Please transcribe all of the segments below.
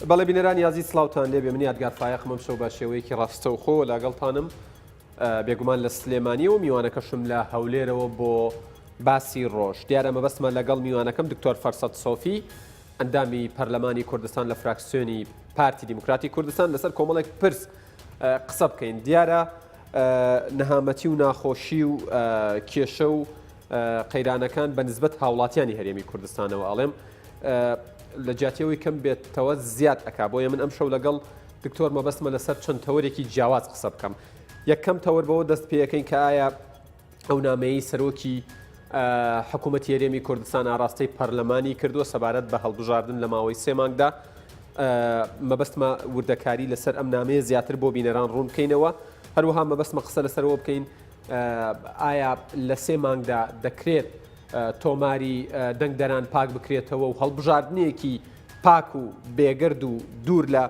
بەڵێ بینەرانی یازی سلااوان لێبێ من یادگار فایەقمەم شەو بە شێوەیەکی ڕاستەوخۆ لەگەڵتانم بێگومان لە سلێمانی و میوانەکەشم لە هەولێرەوە بۆ باسی ڕۆژ دیارە مەبەستمە لەگەڵ میوانەکەم دکتۆر فەرسەد سۆفی ئەندامی پەرلەمانی کوردستان لە فراکسیۆنی پارتی دیموکراتی کوردستان لەسەر کۆمەڵێک پرس قسە بکەین دیارە نەهامەتی و ناخۆشی و کێشە و قەیرانەکان بە نسبەت هاوڵاتیانی هەرێمی کوردستانەوە ئەڵێم لە جاتیەوەی کەم بێتەوە زیاد ئەکا بۆیە من ئەم شەو لەگەڵ دکتۆر مەبەستمە لەسەر چەند تەوەرێکی جیاواز قسە بکەم یەکەم تەوەر بەوە دەست پێەکەین کە ئایا ئەو نامەیەی سەرۆکی حکوومەتی هەرێمی کوردستان ئاراستەی پەرلەمانی کردووە سەبارەت بە هەڵبژاردن لە ماوەی 3 مانگدا مەبەستمە وردەکاری لەسەر ئەم نامەیە زیاتر بۆ بینەران ڕوون بکەینەوە هەروەها مەبەستمە قسە لەسەرەوە بکەین ئایا لە 3 مانگدا دەکرێت تۆماری دەنگدەران پاک بکرێتەوە و هەڵبژاردنەیەکی پاک و بێگرد و دوور لە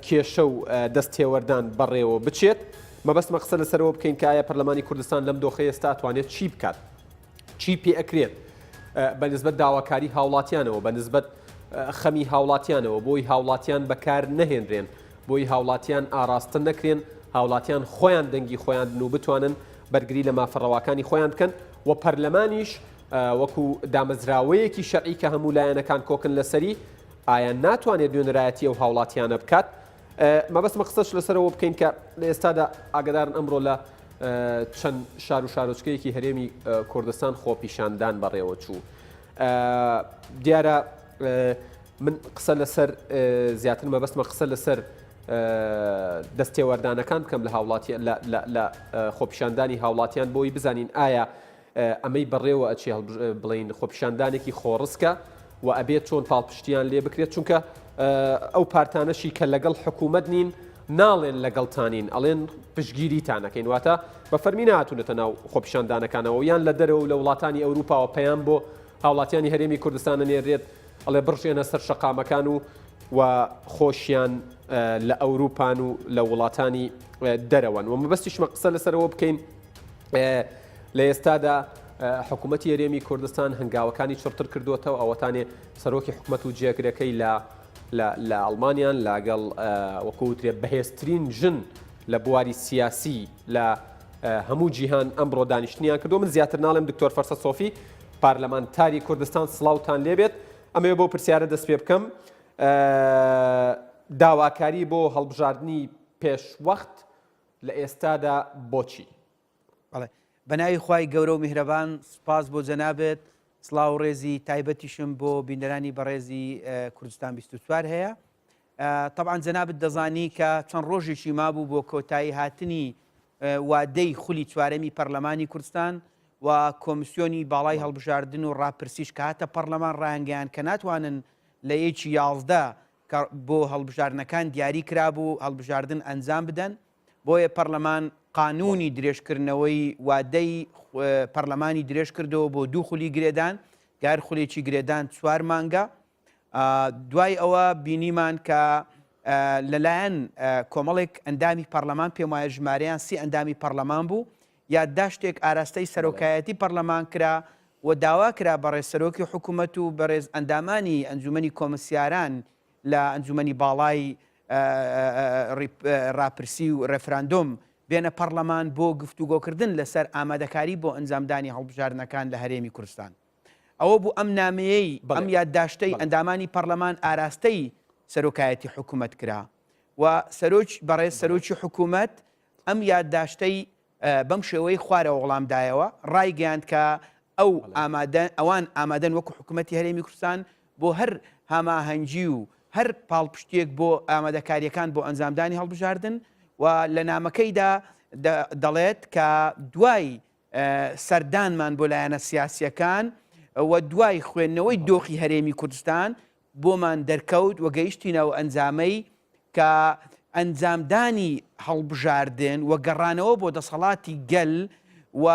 کێشە و دەستێوەردان بەڕێوە بچێت مەبەستمە قسە لەسەرەوە بکەین کە ئایا پەرلەمانی کوردستان لەم دۆخەیە ئێستا توانێت چی بکات چی پێ ئەکرێت بە نسبەت داواکاری هاوڵاتیانەوە بە نسبەت خەمی هاوڵاتیانەوە بۆی هاوڵاتیان بەکار نەهێنرێن بۆی هاوڵاتیان ئاراستن نەکرێن هاوڵاتیان خۆیان دەنگی خۆیان بن و بتوانن بەرگری لە مافەڕەواکانی خۆیان بکەن و پەرلەمانیش وەکو دامەزراوەیەکی شەرعی کە هەموو لایەنەکان کۆکن لەسەری ئایا ناتوانێت دوێنەرایەتی ئەو هاوڵاتیانە بکات مەبەستمە قسەش لەسەرەوە بکەین کە لە ئێستادا ئاگادارن ئەمڕۆ لە چەند شار و شارۆچکەیەکی هەرێمی کوردستان خۆپیشاندان بەڕێوە چوو دیارە من قسە لەسەر زیاتر مەبەستمە قسە لەسەر دەستێوەردانەکان بکەم لە هاوڵاتی لە خۆپیشاندانی هاوڵاتیان بۆی بزانین ئایا ئەمەی بەڕێوە ئەچی بڵین خۆپیشاندانێکی خۆڕسکە و ئەبێت چۆن پاڵپشتیان لێ بکرێت چونکە ئەو پارتانەشی کە لەگەڵ حکوومەت نین ناڵێن لەگەڵتانین ئەڵێن پشگیریتانەکەین واتە بە فەرمی نهاتونەتە ناو خۆپیشاندانەکانەوە یان لە دەرەوە لە وڵاتانی ئەوروپاوە پەیام بۆ هاوڵاتیانی هەرێمی کوردستانە نێرێت ئەڵێ بڕژێنە سەر شەقامەکان و خۆشیان لە ئەوروپان و لە وڵاتانی دەرەوەن و مەبەستیشمە قسە لەسەرەوە بکەین لە ئێستادا حکوومەتی هەرێمی کوردستان هەنگاوەکانی چڕتر کردووەتەوە ئەوەتانێ سەرۆکی حکوومەت و جێگرەکەی لە ئەڵمانیان لەگەڵ وەکووترێ بەهێزترین ژن لە بواری سیاسی لە هەموو جیهان ئەمڕۆ دانیشتنیان کردو من زیاتر ناڵێم دکتۆر فەرسەد سۆفی پارلەمانتاری کوردستان سڵاوتان لێبێت ئەمێ بۆ پرسیارە دەست پێ بکەم داواکاری بۆ هەڵبژاردننی پێشوەخت لە ئێستادا بۆچی بەناوی خوای گەورە و میهرەبان سوپاس بۆ جەنابێت سڵاو ڕێزی تایبەتیشم بۆ بینەرانی بەڕێزی کوردستان 24 هەیە طبعاً جەنابەت دەزانی کە چەند ڕۆژێکی مابوو بۆ کۆتایی هاتنی وادەی خولی چوارەمی پەرلەمانی کوردستان و کۆمیسیۆنی باڵای هەڵبژاردن و ڕاپرسیش کە هاتە پەرلەمان ڕاهەنگیان کە ناتوانن لە یەکی 11 بۆ هەڵبژاردنەکان دیاری کرابوو هەڵبژاردن ئەنجام بدەن بۆیە پەرلەمان قانونی درێژکردنەوەی وادەی پەرلەمانی درێژ کردەوە بۆ 2 خولی گرێدان گار خولێکی گرێدان 4 مانگە دوای ئەوە بینیمان کە لەلایەن کۆمەڵێک ئەندامی پەرلەمان پێم وایە ژمارەیان 30 ئەندامی پەرلەمان بوو یادداشتێک ئاراستەی سەرۆکایەتی پەرلەمان کرا و داوا کرا بەڕێز سەرۆکی حکوومەت و بەڕێز ئەندامانی ئەنجومەنی کۆمسیاران لە ئەنجومەنی باڵای ڕاپرسی و ڕێفراندۆم بێنە پەرلەمان بۆ گفتوگۆکردن لەسەر ئامادەکاری بۆ ئەنجامدانی هەڵبژاردنەکان لە هەرێمی کوردستان ئەوە بوو ئەم نامەیەی ئەم یادداشتەی ئەندامانی پەرلەمان ئاراستەی سەرۆکایەتی حکوومەت کرا و بەڕێز سەرۆکی حکوومەت ئەم یادداشتەی بەم شێوەی خوارەوە وەڵامدایەوە ڕایگەیاند کە ئەوان ئامادەن وەکو حکوومەتی هەرێمی کوردستان بۆ هەر هەماهەنگی و هەر پاڵپشتێک بۆ ئامادەکاریەکان بۆ ئەنجامدانی هەڵبژاردن و لە نامەکەیدا دەڵێت کە دوای سەردانمان بۆ لایەنە سیاسیەکان و دوای خوێندنەوەی دۆخی هەرێمی کوردستان بۆمان دەرکەوت و گەیشتینەوە ئەنجامەی کە ئەنجامدانی هەڵبژاردن و گەڕانەوە بۆ دەسەڵاتی گەل و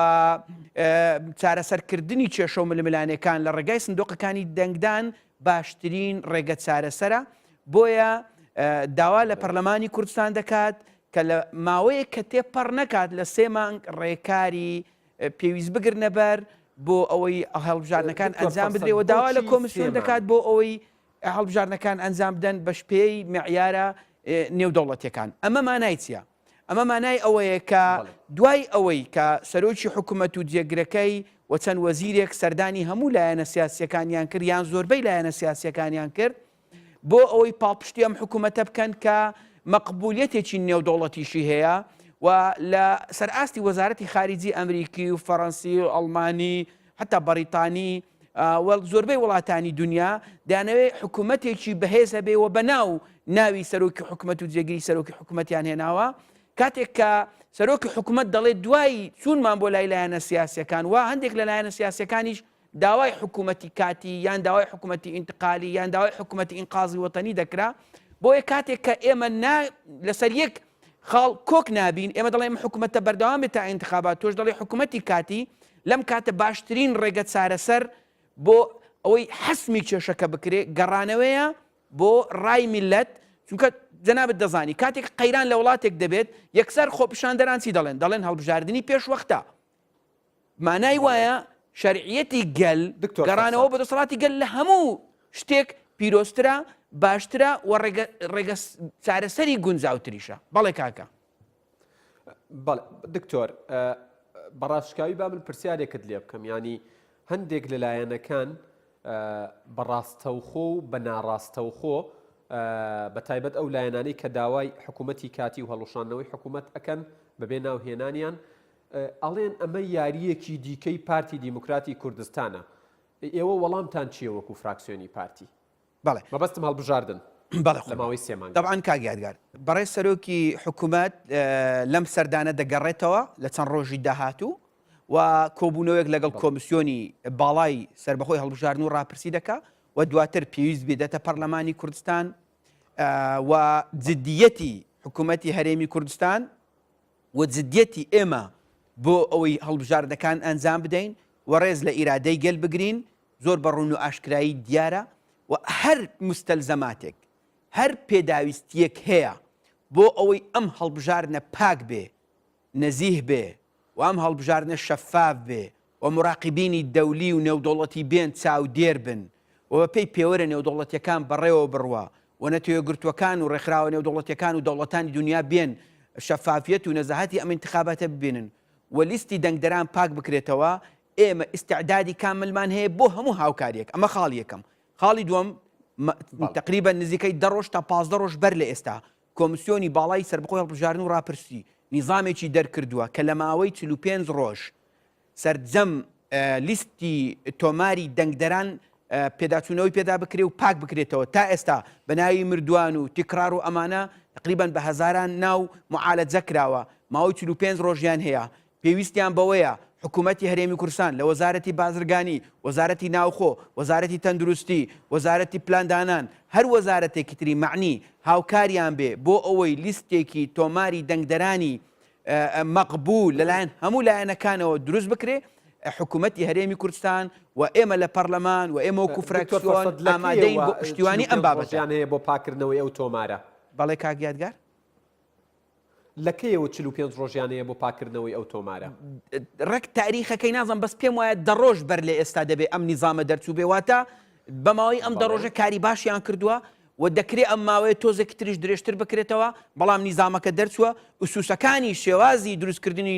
چارەسەرکردنی کێشە و ململانەکان لە ڕێگای سندۆقەکانی دەنگدان باشترین ڕێگە چارەسەرە بۆیە داوا لە پەرلەمانی کوردستان دەکات کە لە ماوەیە کە تێپەڕ نەکات لە 3 مانگ ڕێکاری پێویست بگرنە بەر بۆ ئەوەی هەڵبژاردنەکان ئەنجام بدرێەوە داوا لە کۆمیسیۆن دەکات بۆ ئەوەی هەڵبژارنەکان ئەنجام بدەن بە شپێی معیارە نێودەوڵەتیەکان. ئەمە مانای چییە؟ ئەمە مانای ئەوەیە کە دوای ئەوەی کە سەرۆکی حکوومەت و جێگرەکەی و چەند وەزیرێک سەردانی هەموو لایەنە سیاسیەکانیان کرد یان زۆربەی لایەنە سیاسیەکانیان کرد بۆ ئەوەی پاڵپشتی ئەم حکوومەتە بکەن کە مەقبولیەتێکی نێودەوڵەتیشی هەیە و لە سەرئاستی وەزارەتی خارجی ئەمریکی و فەڕەنسی و ئەڵمانی حتا بەریتانی زۆربەی وڵاتانی دنیا دەیانەوێت حکوومەتێکی بەهێز هەبێ و بەناو ناوی سەرۆکی حکوومەت و جێگیری سەرۆکی حکوومەتیان هێناوە کاتێک کە سەرۆکی حکوومەت دەڵێت دوای چوونمان بۆ لای لایەنە سیاسیەکان و هەندێک لە لایەنە سیاسیەکانیش داوای حکوومەتی کاتی یان داوای حکوومەتی ئینتقالی یان داوای حکوومەتی ئینقازی وەتەنی دەکرا بۆیە کاتێک کە ئێمە لەسەر یەک خاڵ کۆک نابین ئێمە دەڵێم حکوومەتە بەردەوام بێت تا ئینتخابات تۆش دەڵێ حکوومەتی کاتی لەم کاتە باشترین ڕێگە چارەسەر بۆ ئەوەی حەسمی کێشەکە بکرێ گەڕانەوەیە بۆ ڕای میلەت چونکە جەنابەت دەزانی کاتێک قەیران لە وڵاتێک دەبێت یەکسەر خۆپیشاندەران چی دەڵێن هەڵبژاردننی پێش وەختە مانای وایە شەرعیەتی گەل گەڕانەوە بە دەسەڵاتی گەل لە هەموو شتێک پیرۆسترە باشترە و ڕێگە چارەسەری گونجاوتریشە بەڵێ کاکە. بەڵێ دکتۆر بەڕاشکاوی با من پرسیارێکت لێ بکەم ینی هەندێک لەلایەنەکان بەڕاستەوخۆ و بە ناڕاستەوخۆ بە تایبەت ئەو لایەنانەی کە داوای حکوومەتی کاتی و هەڵوشانەوەی حکوومەت ئەکەن بەبێ ناوهێنانیان ئەڵێن ئەمە یاریەکی دیکەی پارتی دیموکراتی کوردستانە ئێوە وەڵامتان چییە وەکو فراکسیۆنی پارتی؟ بەڵێ مەبەستم هەڵبژاردن لە ماوەی سێمان دەبعاان کاگیادگار بەڕێز سەرۆکی حکوومەت لەم سەردانە دەگەڕێتەوە لە چەند ڕۆژی داهاتوو و کۆبوونەوەیەک لەگەڵ کۆمیسیۆنی باڵای سربەخۆی هەڵبژاردن و ڕاپرسی دەکات و دواتر پێویست بێدەتە پەرلەمانی کوردستان و جدیەتی حکوومەتی هەرێمی کوردستان و جدیەتی ئێمە بۆ ئەوەی هەڵبژاردنەکان ئەنجام بدەین و ڕێز لە ئیرادەی گەل بگرین زۆر بەڕوون و ئاشکرایی دیارە و هەر مستەلزەماتێک هەر پێداویستیەک هەیە بۆ ئەوەی ئەم هەڵبژاردنە پاک بێ نەزیه بێ و ئەم هەڵبژاردنە شەفاف بێ و مراقبینی دەولی و نێودەوڵەتی بێن چاودێر بن و پێی پێوەرە نێودەوڵەتیەکان بەڕێوە بڕوە و نەتوێگرتوەکان و ڕێکخراوە نێودەوڵەتیەکان و دەوڵەتانی دنیا بێن شەفافیەت و نەزەهەتی ئەم ئینتخاباتە ببینن و لیستی دەنگدەران پاک بکرێتەوە ئێمە ئیستعدادی کاملمان هەیە بۆ هەموو هاوکاریەک ئەمە خاڵی یەکەم. خاڵی دووەم تقریبا نزیکەی 10 ڕۆژ تا 15 ڕۆژ بەر لە ئێستا کۆمیسیۆنی باڵای سربەخۆی هەڵبژاردن و ڕاپرسی نیزامێکی دەرکردووە کە لە ماوەی 45 ڕۆژ سەرجەم لیستی تۆماری دەنگدەران پێداچوونەوەی پێدا بکرێ و پاک بکرێتەوە تا ئێستا بەناوی مردووان و تیکرار و ئەمانە تقریبا بە هەزاران ناو معالەجە کراوە ماوەی 45 ڕۆژیان هەیە پێویستیان بەوەیە حکوومەتی هەرێمی کوردستان لە وەزارەتی بازرگانی وەزارەتی ناوخۆ وەزارەتی تەندروستی وەزارەتی پلاندانان هەر وەزارەتێکی تری معنی هاوکاریان بێ بۆ ئەوەی لیستێکی تۆماری دەنگدەرانی مەقبول لەلایەن هەموو لایەنەکانەوە دروست بکرێ حکوومەتی هەرێمی کوردستان و ئێمە لە پەرلەمان و ئێمە وەکو فراکسیۆن ئامادەین بۆ پشتیوانی ئەم بابەتیان هەیە بۆ پاکردنەوەی ئەو تۆمارە. بەڵێ کاگیادگار لەکەیەوە 45 ڕۆژیانەیە بۆ پاکردنەوەی ئەو تۆمارە ڕێک تاریخەکەی نازم بەس پێم وایە 10 ڕۆژ بەر لێ ئێستا دەبێت ئەم نیزامە دەرچوو بێواتە بەماوەی ئەم 10 ڕۆژە کاری باشیان کردووە و دەکرێت ئەم ماوەیە تۆزێکی تریش درێژتر بکرێتەوە بەڵام نیزامەکە دەرچووە ئوسوسەکانی شێوازی دروستکردنی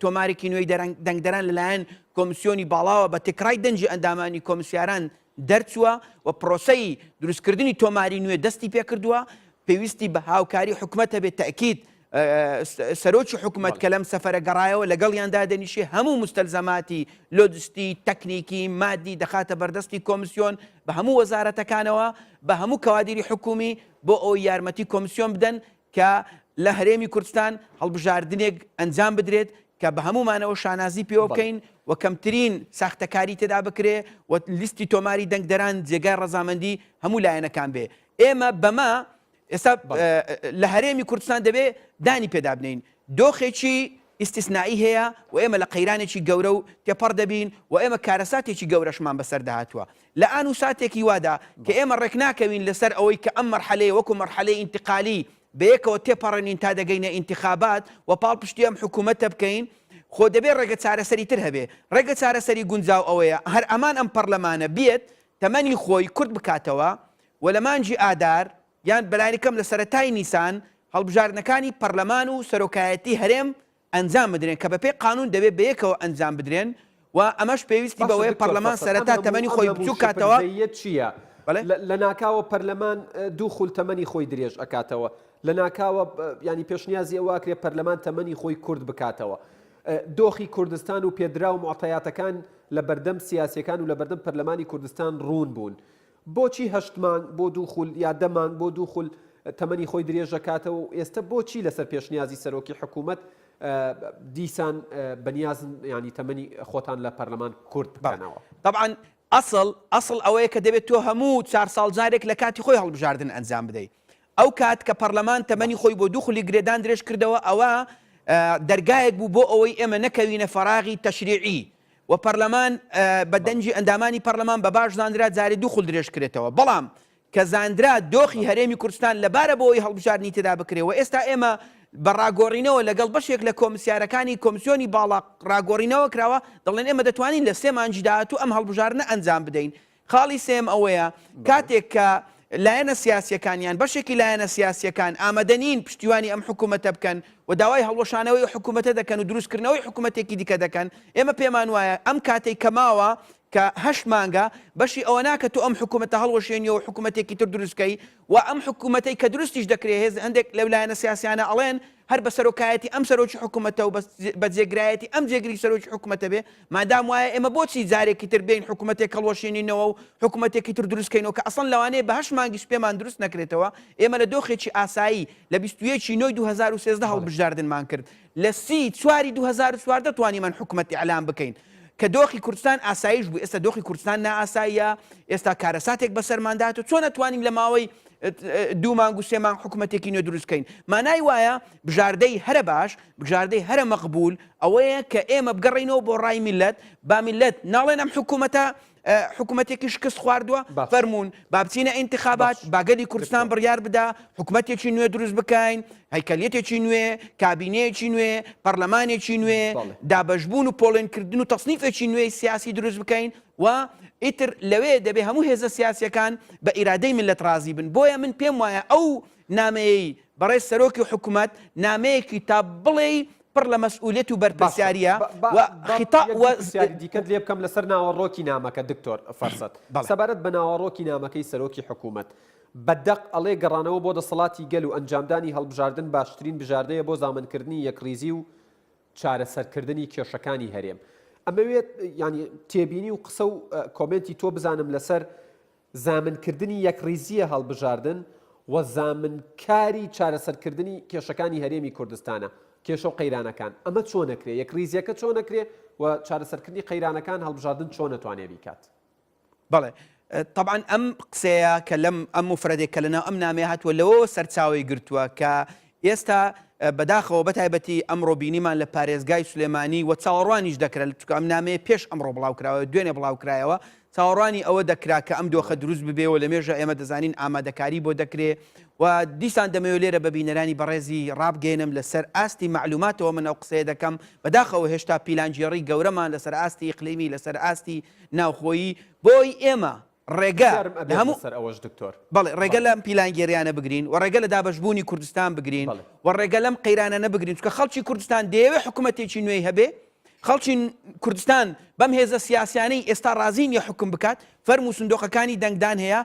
تۆمارێکی نوێی دەنگدەران لەلایەن کۆمیسیۆنی باڵاوە بە تێکرای دەنجی ئەندامانی کۆمیسیاران دەرچووە و پرۆسەی دروستکردنی تۆماری نوێ دەستی پێ کردووە پێویستی بە هاوکاری حکوومەتە بێت تەکید سەرۆکی حکوومەت کە لەم سەفەرە گەڕایەوە لەگەڵیاندا دەنیشێ هەموو مستەلزەماتی لۆجستی تەکنیکی مادی دەخاتە بەردەستی کۆمیسیۆن بە هەموو وەزارەتەکانەوە بە هەموو کەوادری حکومی بۆ ئەوی یارمەتی کۆمیسیۆن بدەن کە لە هەرێمی کوردستان هەڵبژاردنێک ئەنجام بدرێت کە بە هەمومانەوە شانازی پێوە بکەین و کەمترین ساختەکاری تێدا بکرێ و لیستی تۆماری دەنگدەران جێگای ڕەزامەندی هەموو لایەنەکان بێ ئێمە بەمە ئێستا لە هەرێمی کوردستان دەبێ دانی پێدا بنین دۆخێکی ئیستیسنایی هەیە و ئێمە لە قەیرانێکی گەورە و تێپەڕ دەبین و ئێمە کارەساتێکی گەورەشمان بەسەر داهاتووە لە ئان و ساتێکی وادا کە ئێمە ڕێک ناکەوین لەسەر ئەوەی کە ئەم مەرحەلەیە وەکو مەرحەلەی ئینتقالی بەیەکەوە تێپەڕێنین تا دەگەینە ئینتیخابات و پاڵپشتی ئەم حکوومەتە بکەین خۆ دەبێت ڕێگە چارەسەری تر هەبێ ڕێگە چارەسەری گونجاو ئەوەیە هەر ئەمان ئەم پەرلەمانە بێت تەمەنی خۆی کورت بکاتەوە و لە مانجی ئادار یان بەلایەکەم لە سەرەتای نیسان هەڵبژاردنەکانی پەرلەمان و سەرۆکایەتی هەرێم ئەنجام بدرێن کە بەپێی قانون دەبێت بەیەکەوە ئەنجام بدرێن و ئەمەش پێویستی بەوەیە پەرلەمان سەرەتا تەمەنی خۆی بچوو کاتەوە چییە؟ لە ناکاوە پەرلەمان دوو خول تەمەنی خۆی درێژ ئەکاتەوە لە ناکاوە ینی پێشنیازی ئەوواکرێ پەرلەمان تەمەنی خۆی کورد بکاتەوە دۆخی کوردستان و پێدرا و معتەیاتەکان لە بەردەم سیاسیەکان و لە بەردەم پەرلەمانی کوردستان ڕوون بوون بۆچی هەشتمان بۆ دوو خول یا دەمان بۆ دوو خول تەمەنی خۆی درێژەکاتەوە و ئێستا بۆچی لەسەر پێشنیازی سەرۆکی حکوومەت دیسان بەنیازن ینی تەمەنی خۆتان لە پەرلەمان کورد بکەنەوە طبعا ئەسڵ ئەوەیە کە دەبێت تۆ هەموو 4 ساڵ جارێک لە کاتی خۆی هەڵبژاردن ئەنجام بدەیت ئەو کات کە پەرلەمان تەمەنی خۆی بۆ دوو خولی گرێدان درێژ کردەوە ئەوە دەرگایەک بوو بۆ ئەوەی ئێمە نەکەوینە فەراغی تەشریعی و پەرلەمان بە دەنجی ئەندامانی پەرلەمان بە باش زانرا جارێ دوو خول درێژ کرێتەوە بەڵام کە زاندرا دۆخی هەرێمی کوردستان لەبارە بۆەوەی هەڵبژاردننی تێدا بکرێەوە ئێستا ئێمە بەڕاگۆڕینەوە لەگەڵ بەشێک لە کۆمسیارەکانی کۆمسیۆنی باڵا ڕاگۆڕینەوە کراوە دەڵێن ئێمە دەتوانین لە 3 مانجی داهاتوو ئەم هەڵبژاردنە ئەنجام بدەین خاڵی سێم ئەوەیە کاتێک کە لایەنە سیاسیەکانیان بەشێکی لایەنە سیاسیەکان ئامادەنین پشتیوانی ئەم حکوومەتە بکەن و داوای هەڵوەشانەوەی حکوومەتە دەکەن و دروستکردنەوەی حکوومەتێکی دیکە دەکەن ئێمە پێمان وایە ئەم کاتێک کەماوە کە 8 مانگە بەشی ئەوە ناکە تو ئەم حکوومەتە هەڵوەشێنیەوە حکوومەتێکی تر دروستکەی و ئەم حکوومەتەی کە دروستیش دەکرێت هێز هەندێک لەو لایەنە سیاسیانە ئەڵێن هەر بە سەرۆکایەتی ئەم سەرۆکی حکوومەتە و بە جێگرایەتی ئەم جێگری سەرۆکی حکوومەتە بێ مادام وایە ئێمە بۆچی جارێکی تر بین حکوومەتێک هەڵوەشێنینەوە و حکوومەتێکی تر دروستکەینەوە کە ئەسڵ لەوانەیە بە 8 مانگیش پێمان دروست نەکرێتەوە ئێمە لە دۆخێکی ئاسایی لە 21 نۆی 2013 هەڵبژاردنمان کرد لە 4 2014 توانیمان حکوومەتی ئەعلام بکەین کە دۆخی کوردستان ئاسایش بوو ئێستا دۆخی کوردستان نائاساییە ئێستا کارەساتێک بەسەرماندات و چۆن نەتوانین لە ماوەی 2 مانگ و 3 مانگ حکوومەتێکی نوێ دروستکەین مانای وایە بژاردەی هەرە باش بژاردەی هەرە مەقبول ئەوەیە کە ئێمە بگەڕینەوە بۆ ڕای میلەت با میلەت ناڵێن ئەم حکوومەتە حکوومەتێکی شکست خواردووە فەرمونون با بچینە ئینتخابات باگەلی کوردستان بڕیار بدا حکوومەتێکی نوێ دروست بکەین هەیکەلیەتێکی نوێ کابینەیەکی نوێ پەرلەمانێکی نوێ دابەشبوون و پۆڵێنکردن و تەصنیفێکی نوێی سیاسی دروست بکەین و ئیتر لەوێ دەبێ هەموو هێزە سیاسیەکان بە ئیرادەی میلەت ڕازی بن بۆیە من پێم وایە ئەو نامەیەی بەڕێز سەرۆکی حکوومەت نامەیەکی تا بڵێ پڕ لە مەسئولیت و بەرپرسیاریە دیکەت لێ بکەم لەسەر ناوەڕۆکی نامەکە دکتۆر فەرسەد سەبارەت بە ناوەڕۆکی نامەکەی سەرۆکی حکوومەت بەدەق ئەڵێ گەڕانەوە بۆ دەسەڵاتی گەل و ئەنجامدانی هەڵبژاردن باشترین بژاردەیە بۆ زامنکردنی یەکریزی و چارەسەرکردنی کێشەکانی هەرێم ئەمەوێت ینی تێبینی و قسە و کۆمنتی تۆ بزانم لەسەر زامنکردنی یەکریزیە هەڵبژاردن و زامنکاری چارەسەرکردنی کێشەکانی هەرێمی کوردستانە کێشە و قەیرانەکان ئەمە چۆن نەکرێ یەکریزیەکە چۆن نەکرێ و چارەسەرکردنی قەیرانەکان هەڵبژاردن چۆن نەتوانێ بیکات بەڵێ طبعا ئەم قسەیە کە لەم ئەم مفرەدێک کە لەناو ئەم نامێ هاتووە لەوە سەرچاوی گرتووە کە ئێستا بەداخەوە بەتایبەتی ئەمڕۆ بینیمان لە پارێزگای سولێمانی و چاوەڕوانیش دەکرێت چونکە ئەم نامەیە پێش ئەمڕۆ بڵاوکراوە دوێنێ بڵاوکرایەوە چاوەڕوانی ئەوە دەکرا کە ئەم دۆخە دروست ببێەوە لە مێژە ئێمە دەزانین ئامادەکاری بۆ دەکرێت و دیسان دەمەوێت لێرە بە بینەرانی بەڕێزی ڕابگەێنم لەسەر ئاستی معلوماتەوە من ئەو قسەیە دەکەم بەداخەوە هێشتا پیلانجیێڕی گەورەمان لەسەر ئاستی ئیقلیمی لەسەر ئاستی ناوخۆیی بۆی ئێمە ڕێگە هەموو ئەوەش دکتۆر بەڵێ ڕێگە لەم پیلانگێریانە بگرین و ڕێگە لە دابەشبوونی کوردستان بگرین و ڕێگە لەم قەیرانە نەبگرین چونکە خەڵکی کوردستان دەیەوێت حکوومەتێکی نوێی هەبێ خەڵکی کوردستان بەم هێزە سیاسیانەی ئێستا ڕازین یا حکم بکات فەرم و سندۆقەکانی دەنگدان هەیە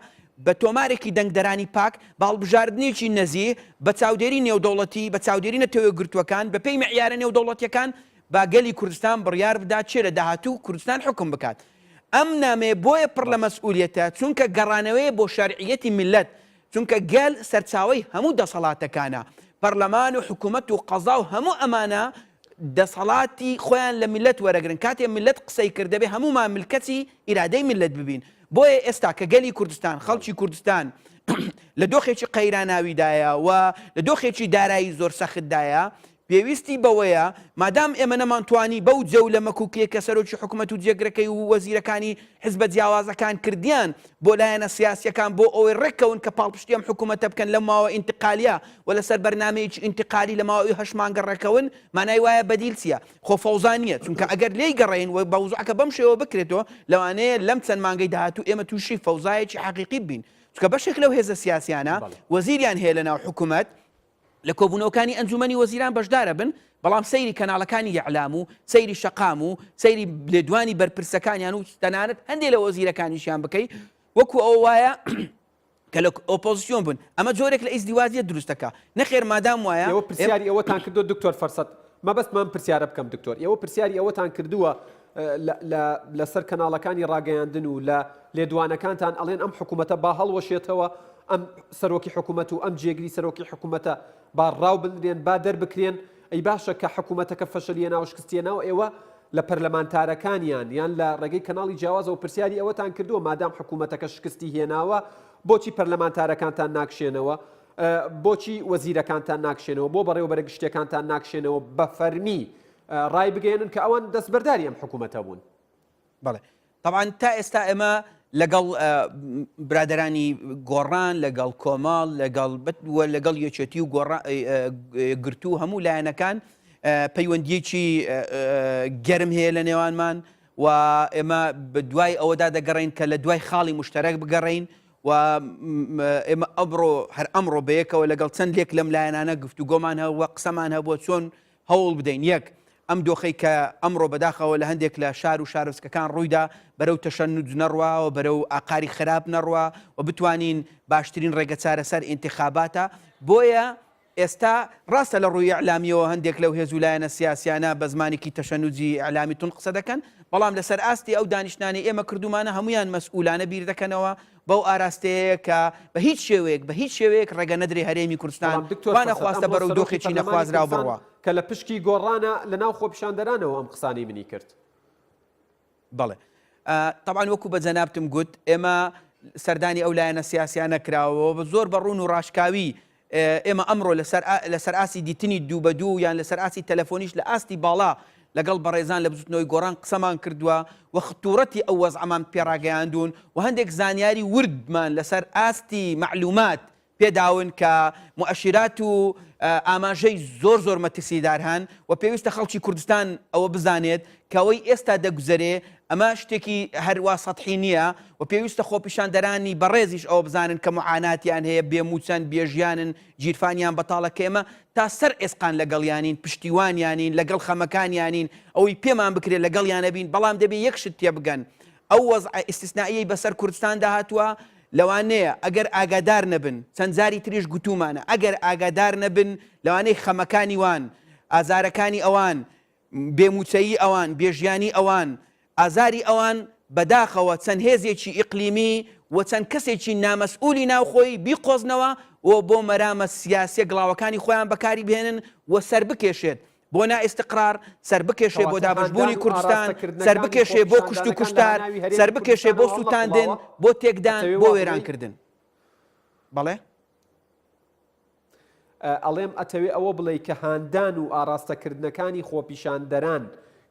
بە تۆمارێکی دەنگدەرانی پاک باڵبژاردنێکی نەزیێ بە چاودێری نێودەوڵەتی بە چاودێری نەتەوە گرتوەکان بە پێی معیارە نێودەوڵەتیەکان باگەلی کوردستان بڕیار بدات چێ لە داهاتوو کوردستان حکم بکات ئەم نامێ بۆیە پڕ لە مەسئولیەتە چونکە گەڕانەوەی بۆ شەرعیەتی میلەت چونکە گەل سەرچاوەی هەموو دەسەڵاتەکانە پەرلەمان و حکوومەت و قەزا و هەموو ئەمانە دەسەڵاتی خۆیان لە میلەت وەرەگرن کاتێ میلەت قسەی کردەبێ هەمومان ملکەتی ئیرادەی میلەت ببین بۆیە ئێستا کە گەلی کوردستان خەڵکی کوردستان لە دۆخێکی قەیراناویدایە و لە دۆخێکی دارایی زۆر سەختدایە پێویستی بەوەیە مادام ئێمە نەمانتوانی بەو جەو لە مەکوکێ کە سەرۆکی حکوومەت و جێگرەکەی و وەزیرەکانی حزبە جیاوازەکان کردیان بۆ لایەنە سیاسیەکان بۆ ئەوەی ڕێککەون کە پاڵپشتی ئەم حکوومەتە بکەن لە ماوە ئینتقالیە و لەسەر بەرنامەیەکی ئینتقالی لە ماوەی 8 مانگە ڕێکەون مانای وایە بەدیل چییە خۆ فەوزانیە چونکە ئەگەر لێی گەڕێن و بەوزوعکە بەم شێوە بکرێتەوە لەوانەیە لەم چەند مانگەی داهاتوو ئێمە تووشی فەوزایەکی حەقیقی بین چکە بەشێک لەو هێزە سیاسیانە وەزیریان هەیە لە ناو حکوومەت لە کۆبوونەوەکانی ئەنجومەنی وەزیران بەشدارە بن بەڵام سەیری کەناڵەکانی یعلام و سەیری شەقام و سەیری لێدوانی بەرپرسەکانیان و تەنانەت هەندێک لە وەزیرەکانیشیان بکەی وەکو ئەو وایە کە لە ئۆپۆزیسیۆن بوون ئەمە جۆرێک لە ئیزدیوازیە دروستەکە نەخێر مادام وایە ئێوە پرسیاری ئەوەتان کردو دکتۆر فەرسەد مەبەستمان پرسیارە بکەم دکتۆر ئێوە پرسیاری ئەوەتان کردووە لەسەر کەناڵەکانی ڕاگەیاندن و لە لێدوانەکانتان ئەڵێن ئەم حکوومەتە با هەڵوەشێتەوە ئەم سەرۆکی حکوومەت و ئەم جێگری سەرۆکی حکوومەتە با ڕاو بنرێن با دەربکرێن ئەی باشە کە حکوومەتەکە فەشەلیە ناو شکستیەناو ئێوە لە پەرلەمانتارەکانیان یان لە ڕێگەی کەناڵی جیاوازەوە پرسیاری ئەوەتان کردووە مادام حکوومەتەکە شکستی هێناوە بۆچی پەرلەمانتارەکانتان ناکشێنەوە بۆچی وەزیرەکانتان ناکشێنەوە بۆ بەڕێوەبەرە گشتەکانتان ناکشێنەوە بە فەرمی ڕای بگەێنن کە ئەوان دەستبەرداری ئەم حکوومەتە بوون بەڵێ طبعا تا ئێستا ئێمە لەگەڵ برادرانی گۆڕان لەگەڵ کۆماڵ لەگەڵ یەکێتی و گرتو و هەموو لایەنەکان پەیوەندیەکی گەرم هەیە لە نێوانمان و ئێمە دوای ئەوەدا دەگەڕین کە لە دوای خاڵی مشتەرەک بگەڕین و ئێمە هەر ئەمڕۆ بەیەکەوە لەگەڵ چەند لێک لەم لایەنانە گفتوگۆمان هەبووە قسەمان هەبووە چۆن هەوڵ بدەین یەک ئەم دۆخەی کە ئەمڕۆ بەداخەوە لە هەندێک لە شار و شارۆچکەکان ڕوویدا بەرەو تەشەنج نەڕوا و بەرەو ئاقاری خراپ نەڕوا و بتوانین باشترین ڕێگە چارەسەر ئینتیخاباتە بۆیە ئێستا ڕاستە لە ڕووی ئەعلامیەوە هەندێک لەو هێز و لایەنە سیاسیانە بە زمانێکی تەشەنجی ئەعلامی تون قسە دەکەن بەڵام لەسەر ئاستی ئەو دانیشتانی ئێمە کردومانە هەمویان مەسئولانە بیر دەکەنەوە بەو ئاراستەیە کە بە هیچ شێوەیەک ڕێگە نەدرێ هەرێمی کوردستان وانە خواستە بەرەو دۆخێکی نەخوازراو بڕوە کە لە پشکی گۆڕانە لە ناو خۆپیشاندەرانەوە ئەم قسانەی منی کرد بەڵێ طبعا وەکو بە جەنابتم گوت ئێمە سەردانی ئەو لایەنە سیاسیانە کراوەوە بە زۆر بەڕوون و ڕاشکاوی ئێمە ئەمڕۆ لەسەر ئاسی دیتنی دوو بە دوو یان لەسەر ئاسی تەلەفۆنیش لە ئاستی باڵا لەگەڵ بەڕێزان لە بزوتنەوەی گۆڕان قسەمان کردووە و خطوڕەتی ئەو وەزعەمان پێڕاگەیاندون و هەندێک زانیاری وردمان لەسەر ئاستی معلومات پێداون کە مؤشرات و ئاماژەی زۆر مەترسیدار هەن و پێویستە خەڵکی کوردستان ئەوە بزانێت کە ئەوەی ئێستا دەگوزەرێ ئەمە شتێکی هەروە سەطحی نییە و پێویستە خۆپیشاندەرانی بەڕێزیش ئەوە بزانن کە معاناتیان هەیە بێموچەند بێژیانن گیرفانیان بەتاڵەکە ئێمە تا سەر ئێسقان لەگەڵیانین پشتیوانیانین لەگەڵ خەمەکانیانین ئەوەی پێمان بکرێت لەگەڵیانە بین بەڵام دەبێت یەک شت تێبگەن ئەو وەزع ئیستیسنائیەی بەسەر کوردستاندا هاتووە لەوانەیە ئەگەر ئاگادار نەبن چەند زاری تریش گوتومانە ئەگەر ئاگادار نەبن لەوانەی خەمەکانی وان ئازارەکانی ئەوان بێموچەیی ئەوان بێژیانی ئەوان ئازاری ئەوان بەداخەوە چەند هێزێکی ئیقلیمی و چەند کەسێکی نامەسئولی ناوخۆی بیقۆزنەوە و بۆ مەرامە سیاسیە گڵاوەکانی خۆیان بەکاری بهێنن و سەر بکێشێت بۆ نائستقرار سەر بکێشێ بۆ دابشبوونی کوردستان سەر بکێشێ بۆ کوشت و کوشتار سەر بکێشێ بۆ سووتاندن بۆ تێکدان بۆ وێرانکردن بەڵێ ئەڵێم ئەتەوێ ئەوە بڵێ کە هاندان و ئاراستەکردنەکانی خۆپیشاندەران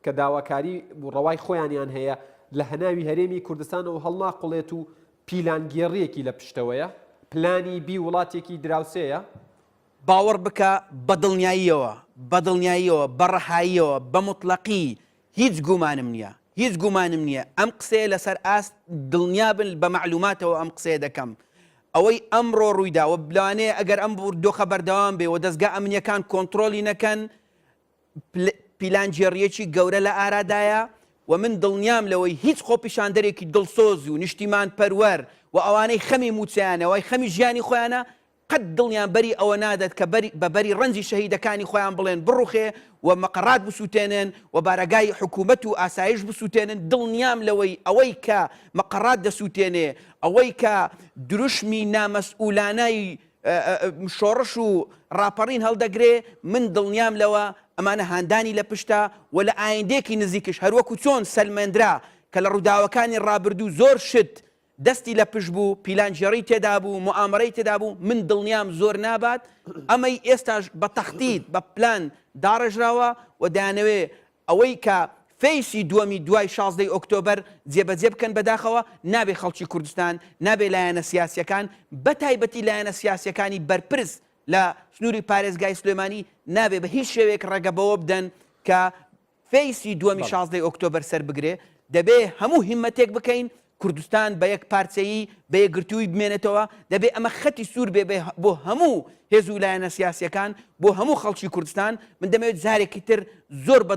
کە داواکاری ڕەوای خۆیانیان هەیە لە هەناوی هەرێمی کوردستانەوە هەڵناقڵێت و پیلانگێڕیەکی لە پشتەوەیە پلانی بی وڵاتێکی دراوسەیە باوەڕ بکە بە دڵنیاییەوە بە ڕەحاییەوە بە مطلقی هیچ گومانم نییە ئەم قسەیە لەسەر ئاست دڵنیابن بە معلوماتەوە ئەم قسەیە دەکەم ئەوەی ئەمڕۆ ڕوویداوە بلانەیە ئەگەر ئەم دۆخە بەردەوام بێ و دەستگا ئەمنیەکان کۆنتترۆلی نەکەن پیلانجێڕیەکی گەورە لە ئارادایە و من دڵنیام لەوەی هیچ خۆپیشاندەرێکی دڵسۆز و نیشتیمان پەروەر و ئەوانەی خەمی موچیانەوەی خەمی ژیانی خۆیانە قەت دڵنیان بەری ئەوە نادەت کە بەبەری ڕەنجی شەهیدەکانی خۆیان بڵێن بڕوخێ و مەقەڕات بسووتێنن و بارەگای حکوومەت و ئاسایش بسووتێنن دڵنیام لەوەی ئەوەی کە مەقەڕات دەسووتێنێ ئەوەی کە دروشمی نامەسئولانەی شۆڕش و ڕاپەڕین هەڵدەگرێ من دڵنیام لەوە ئەمانە هاندانی لە پشتە و لە ئایندێکی نزیکش هەروەکو چۆن سەلمێنرا کە لە ڕووداوەکانی ڕابردوو زۆر شت دەستی لە پشت بوو پیلانجێڕی تێدا بوو موامەرەی تێدا بوو من دڵنیام زۆر نابات ئەمەی ئێستاش بە تەختید بە پلان داڕژراوە و دایانەوێ ئەوەی کە فەیسی دووەمی دوای 16 ئۆکتۆبەر جێبەجێ بکەن بەداخەوە نابێ خەڵکی کوردستان نابێ لایەنە سیاسیەکان بە تایبەتی لایەنە سیاسیەکانی بەرپرس لە سنووری پارێزگای سلێمانی نابێ بە هیچ شێوەیەک ڕێگەبەوە بدەن کە فەیسی دووەمی 16 ئۆکتۆبەر سەر بگرێ دەبێ هەموو هیمەتێک بکەین کوردستان بە یەک پارچەیی بە یەکگرتووی بمێنێتەوە دەبێ ئەمە خەتی سوور بێ بۆ هەموو هێز و لایەنە سیاسیەکان بۆ هەموو خەڵکی کوردستان من دەمەوێت جارێکی تر زۆر بە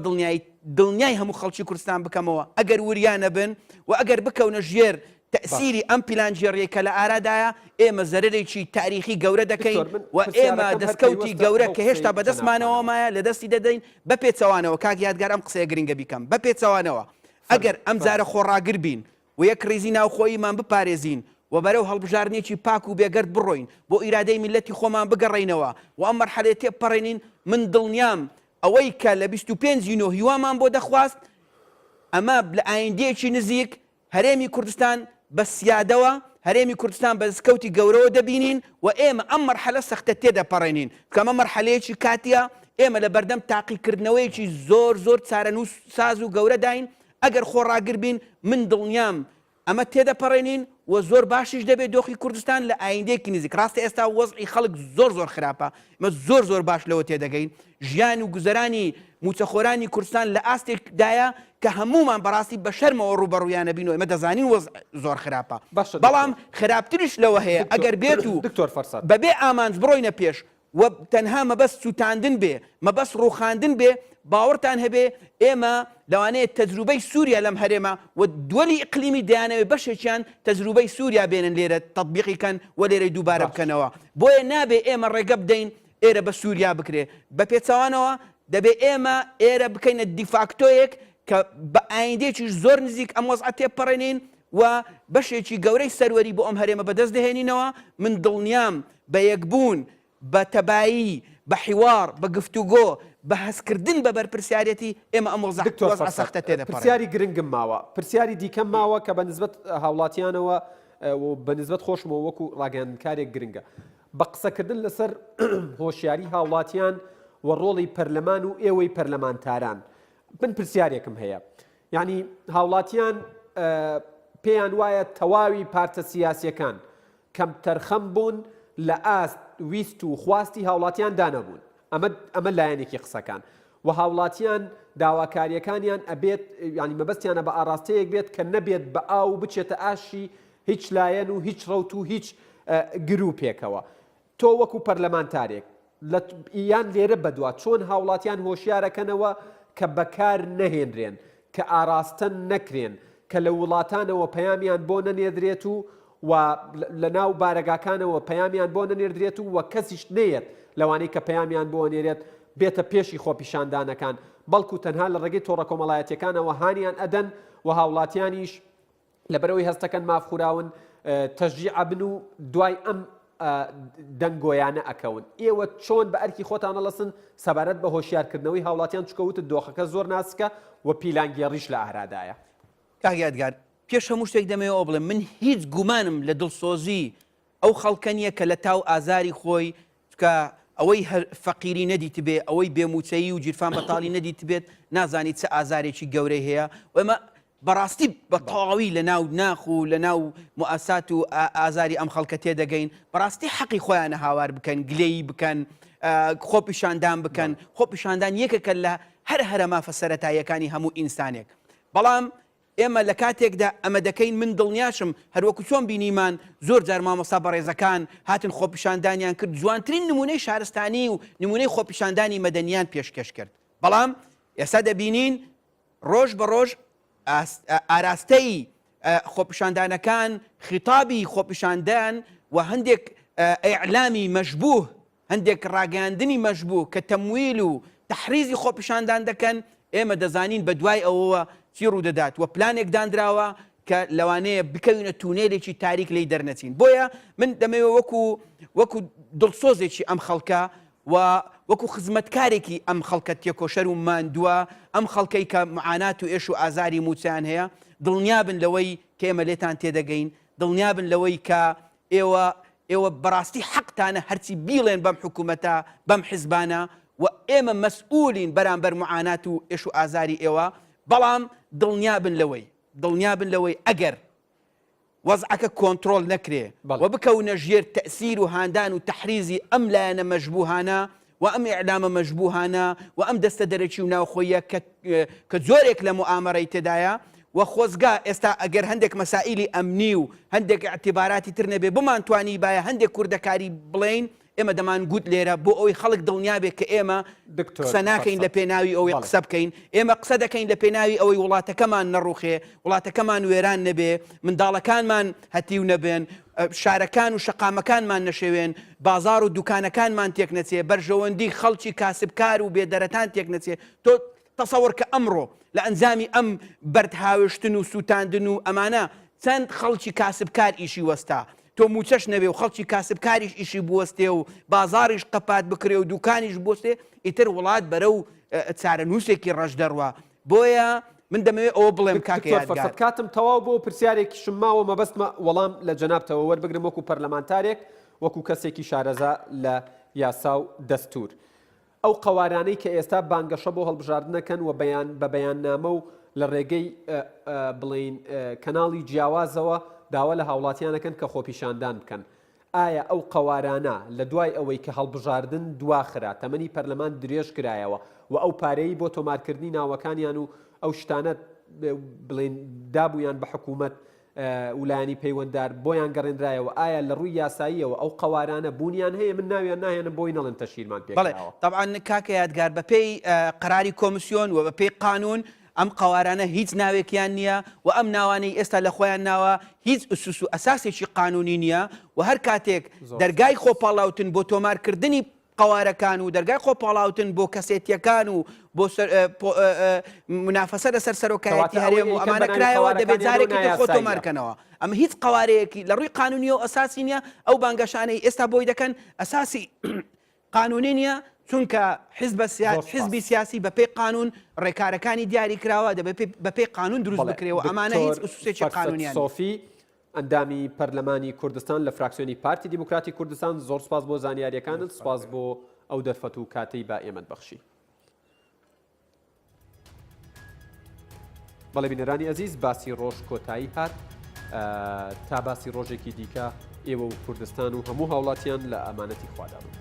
دڵنیای هەموو خەڵکی کوردستان بکەمەوە ئەگەر وریانە بن و ئەگەر بکەونە ژێر تأثیری ئەم پیلانجێڕیە کە لە ئارادایە ئێمە زەرێکی تاریخی گەورە دەکەین و ئێمە دەستکەوتی گەورە کە هێشتا بەدەستمانەوەمایە لە دەستی دەدەین بە پێچەوانەوە کاک یادگار ئەم قسەیە گرنگە بیکەم بە پێچەوانەوە ئەگەر ئەم جارە خۆڕاگر بین و یەک ڕێزی ناوخۆییمان بپارێزین و بەرەو هەڵبژارنێکی پاک و بێگەرد بڕۆین بۆ ئیرادەی میلەتی خۆمان بگەڕێینەوە و ئەم مەرحەلەیە تێپەڕێنین من دڵنیام ئەوەی کە لە 25 یونیۆ هیوامان بۆ دەخواست ئەمە لە ئایندەیەکی نزیک هەرێمی کوردستان بە سیادەوە هەرێمی کوردستان بە دەستکەوتی گەورەوە دەبینین و ئێمە ئەم مەرحەلە سەختە تێدەپەڕێنین کەمە مەرحەلەیەکی کاتیە ئێمە لە بەردەم تاقیکردنەوەیکی زۆر چارەنووس ساز و گەورە داین ئەگەر خۆڕاگر بین من دڵنیام ئەمە تێدەپەڕێنین و زۆر باشیش دەبێت دۆخی کوردستان لە ئایندەیەکی نزیک ڕاستە ئێستا وەزعی خەڵک زۆر خراپە ئمە زۆر باش لەوە تێدەگەین ژیان و گوزەرانی موچەخۆرانی کوردستان لە ئاستێکدایە کە هەمومان بەڕاستی بە شەرمەوە ڕوبەڕوویانە بین و ئێمە دەزانین وەز زۆر خراپە بەڵام خراپتریش لەوە هەیە ئەگەر بێت و بەبێ ئامانج بڕۆینە پێش و تەنها مەبەست سوتاندن بێ مەبەست ڕوخاندن بێ باوەڕتان هەبێ ئێمە لەوانەیە تەجروبەی سووریا لەم هەرێمە و دووەلی ئیقلیمی دەیانەوێت بەشێکیان تەجروبەی سووریا بێنن لێرە تەطبیقیکەن و لێرەی دووبارە بکەنەوە بۆیە نابێ ئێمە ڕێگە بدەین ئێرە بە سووریا بکرێ بە پێچەوانەوە دەبێ ئێمە ئێرە بکەینە دیفاکتۆیەک کە بە ئایندێکی زۆر نزیک ئەم وەزعە تێپەڕێنین و بەشێکی گەورەی سەروەری بۆ ئەم هەرێمە بەدەست دەهێنینەوە من دڵنیام بە یەکبوون بە تەبایی بە حیوار بە گفتوگۆ بە هەستکردن بە بەرپرسیارەتی ئێمە ئەم وەزعە سەختە تێدەپەڕێن پرسیاری گرنگم ماوە پرسیاری دیکەم ماوە کە بەنسبەت هاوڵاتیانەوە بەنسبەت خۆشمەوە وەکو ڕاگەیاندنکارێک گرنگە بە قسەکردن لەسەر هۆشیاری هاوڵاتیان و ڕۆڵی پەرلەمان و ئێوەی پەرلەمانتاران من پرسیارێکم هەیە یعنی هاوڵاتیان پێیان وایە تەواوی پارتە سیاسیەکان کەم تەرخەم بوون لە ئاست ویست و خواستی هاوڵاتیان دانەبوون ئەمە لایەنێکی قسەکان و هاوڵاتیان داواکاریەکانیان ئەبێت ینی مەبەستیانە بە ئاراستەیەک بێت کە نەبێت بە ئاو بچێتە ئاشی هیچ لایەن و هیچ ڕەوت و هیچ گروپێکەوە تۆ وەکو پەرلەمانتارێک یان لێرە بەدووە چۆن هاوڵاتیان هۆشیارەکەنەوە کە بەکار نەهێنرێن کە ئاراستە نەکرێن کە لە وڵاتانەوە پەیامیان بۆ نەنێدرێت و لە ناو بارەگاکانەوە پەیامیان بۆ نەنێردرێت و کەسیش نەیەت لەوانەی کە پەیامیان بۆ نێرێت بێتە پێشی خۆپیشاندانەکان بەڵکو تەنها لە ڕێگەی تۆڕە کۆمەڵایەتیەکانەوە هانیان ئەدەن و هاوڵاتیانیش لەبەرەوەی هەستەکەن مافخوراون تەشجیع بن و دوای ئەم دەنگۆیانە ئەکەون ئێوە چۆن بە ئەرکی خۆتان نەڵەسن سەبارەت بە هۆشیارکردنەوەی هاوڵاتیان چکەوت دۆخەکە زۆر ناسکە و پیلانگێڕیش لە ئارادایە کاک یادگار پێش هەموو شتێک دەمەوێت ئەو بڵێم من هیچ گومانم لە دڵسۆزی ئەو خەڵکە نییە کە لە تاو ئازاری خۆی کە ئەوەی فەقیری نەدیت بێ ئەوەی بێموچەیی و جیرفان بەتاڵی نەدیت بێت نازانیت چه ئازارێکی گەورەی هەیە و ئەمە بەڕاستی بە تەواوی لە ناو ناخ و لە ناو موئەسات و ئازاری ئەم خەڵکە تێدەگەین بەڕاستی حەقی خۆیانە هاوار بکەن گلەیی بکەن خۆپیشاندان بکەن خۆپیشاندان یەکێکە لە هەر هەرەمافە سەرەتاییەکانی هەموو ئینسانێک بەڵام ئێمە لە کاتێکدا ئەمە دەکەین من دڵنیاشم هەروەکو چۆن بینیمان زۆر جار مامۆستا بەڕێزەکان هاتن خۆپیشاندانیان کرد جوانترین نمونەی شارستانی و نمونەی خۆپیشاندانی مەدەنیان پێشکەش کرد بەڵام ئێستا دەبینین ڕۆژ بە ڕۆژ ئاراستەی خۆپیشاندانەکان خیتابی خۆپیشاندان و هەندێک ئیعلامی مەشبوه هەندێک ڕاگەاندنی مەشبوه کە تەمویل و تەحریزی خۆپیشاندان دەکەن ئێمە دەزانین بە دوای ئەوەوە چی ڕوودەدات و پلانێک دانراوە کە لەوانەیە بکەوینە تونێلێکی تاریک لی دەرنەچین بۆیە من دەمەوێت وەکو دڵسۆزێکی ئەم خەڵکە و وەکو خزمەتکارێکی ئەم خەڵکە تێکۆشەر و ماندووە ئەم خەڵکەی کە معانات و ئێش و ئازاری موچیان هەیە دڵنیابن لەوەی کە ئێمە لێتان تێدەگەین دڵنیابن لەوەی کە ئێوە بەڕاستی حەقتانە هەرچی بیڵێن بەم حکوومەتە بەم حیزبانە و ئێمە مەسئولین بەرامبەر معانات و ئێش و ئازاری ئێوە بەڵام دڵنیابن لەوەی ئەگەر وەزعەکە کۆنتڕۆل نەکرێ و بکەونە ژێر تەئسیر و هاندان و تەحریزی ئەم لایەنە مەشبوهانە و ئەم ئیعلامە مەشبوهانە و ئەم دەستە دەرەکی و ناوخۆیە کە زۆرێک لە موئامەرەی تێدایە و خۆزگا ئێستا ئەگەر هەندێک مەسائلی ئەمنی و هەندێک اعتیباراتی تر نەبێ بمانتوانی باە هەندێک کوردەکاری بڵین ئێمە دەمان گوت لێرە بۆ ئەوەی خەڵک دڵنیا بێت کە ئێمە قسە ناکەین لە پێناوی ئەوەی قسە بکەین ئێمە قسە دەکەین لە پێناوی ئەوەی وڵاتەکەمان نەڕوخێ وڵاتەکەمان وێران نەبێ منداڵەکانمان هەتیو نەبێن شارەکان و شەقامەکانمان نەشێوێن بازار و دوکانەکانمان تێک نەچێ بەرژەوەندی خەڵکی کاسبکار و بێدەرەتان تێک نەچێ تۆ تەسەوەر کە ئەمڕۆ لە ئەنجامی ئەم بەردهاوێشتن و سووتاندن و ئەمانە چەند خەڵکی کاسبکار ئیشی وەستا تۆ موچەش نەبێ و خەڵکی کاسبکاریش ئیشی بوەستێ و بازاریش قەپات بکرێ و دوکانیش بۆستێ ئیتر وڵات بەرە و چارەنووسێکی ڕەش دەڕوە بۆیە من دەمەوێت ئەوە بڵێم کاکە کاتم تەواو بۆ پرسیارێکی شماوە مەبەستمە وەڵام لە جەنابتەوە وەربگرم وەکو پەرلەمانتارێک وەکو کەسێکی شارەزا لە یاسا و دەستور ئەو قەوارانەی کە ئێستا بانگەشە بۆ هەڵبژاردنەکەن و بە بەیاننامە و لە ڕێگەی بڵین کەناڵی جیاوازەوە داوا لە هاوڵاتیانەکەن کە خۆپیشاندان بکەن ئایا ئەو قەوارانە لە دوای ئەوەی کە هەڵبژاردن دواخرا تەمەنی پەرلەمان درێژ کرایەوە و ئەو پارەی بۆ تۆمارکردنی ناوەکانیان و ئەو شتانە بڵین دابوویان بە حکوومەت وولایانی پەیوەنددار بۆیان گەڕێنرایەوە ئایا لە ڕووی یاساییەوە ئەو قەوارانە بوونیان هەیە من ناویان ناهێنم بۆی نەڵێن تەشیرمان پێکراوە طبعا کاکە یادگار بەپێی قەراری کۆمیسیۆن و بەپێی قانون ئەم قەوارانە هیچ ناوێکیان نییە و ئەم ناوانەی ئێستا لە خۆیان ناوە هیچ ئوسوس و ئەساسێکی قانونی نییە و هەر کاتێک دەرگای خۆپاڵاوتن بۆ تۆمارکردنی قەوارەکان و دەرگای خۆپاڵاوتن بۆ کەسێتیەکان و بۆ منافەسە لەسەر سەرۆکایەتی هەرێم و ئەمانە کرایەوە دەبێت جارێکی خۆ تۆمارکەنەوە ئەمە هیچ قەوارەیەکی لە ڕووی قانونی و ئەساسی نییە ئەو بانگەشانەی ئێستا بۆی دەکەن ئەساسی قانونی نییە چونکە حزبی سیاسی بەپێی قانون ڕێکارەکانی دیاری کراوە دەبێت بەپێی قانون دروست بکرێەوە ئەمانە هیچ ئوسوسێکی قانونیان سۆفی ئەندامی پەرلەمانی کوردستان لە فراکسیۆنی پارتی دیموکراتی کوردستان زۆر سپاس بۆ زانیاریەکانت سپاس بۆ ئەو دەرفەت و کاتەی با ئێمەت بەخشی بەڵێ بینەرانی ئەزیز باسی ڕۆژ کۆتایی هات تا باسی ڕۆژێکی دیکە ئێوە و کوردستان و هەموو هاوڵاتیان لە ئەمانەتی خوادا بن